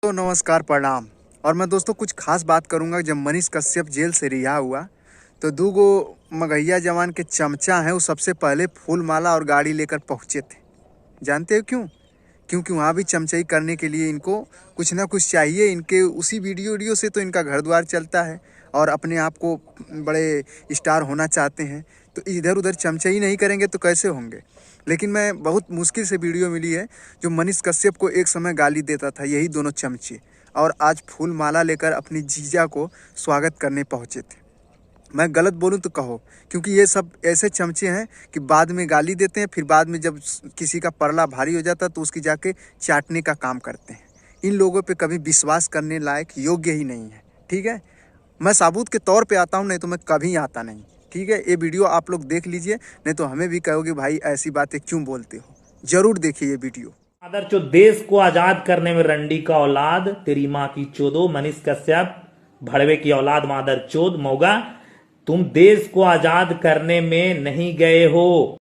तो नमस्कार प्रणाम। और मैं दोस्तों कुछ खास बात करूंगा। जब मनीष कश्यप जेल से रिहा हुआ तो दो गो मगहिया जवान के चमचा हैं, वो सबसे पहले फूल माला और गाड़ी लेकर पहुंचे थे। जानते हो क्यों? क्योंकि वहाँ भी चमचाई करने के लिए इनको कुछ ना कुछ चाहिए। इनके उसी वीडियो से तो इनका घर द्वार चलता है और अपने आप को बड़े स्टार होना चाहते हैं। तो इधर उधर चमचाई नहीं करेंगे तो कैसे होंगे। लेकिन मैं बहुत मुश्किल से वीडियो मिली है जो मनीष कश्यप को एक समय गाली देता था, यही दोनों चमचे, और आज फूल माला लेकर अपनी जीजा को स्वागत करने पहुंचे थे। मैं गलत बोलूं तो कहो, क्योंकि ये सब ऐसे चमचे हैं कि बाद में गाली देते हैं, फिर बाद में जब किसी का परला भारी हो जाता है तो उसकी जाके चाटने का काम करते हैं। इन लोगों पे कभी विश्वास करने लायक योग्य ही नहीं है। ठीक है, मैं साबुत के तौर पे आता हूँ, नहीं तो मैं कभी आता नहीं। ठीक है, ये वीडियो आप लोग देख लीजिए, नहीं तो हमें भी कहोगे भाई ऐसी बातें क्यों बोलते हो। जरूर देखिए ये वीडियो। मादर चो देश को आजाद करने में रंडी का औलाद, तेरी माँ की चोदो मनीष कश्यप भड़वे की औलाद मादर चोद मौगा, तुम देश को आजाद करने में नहीं गए हो।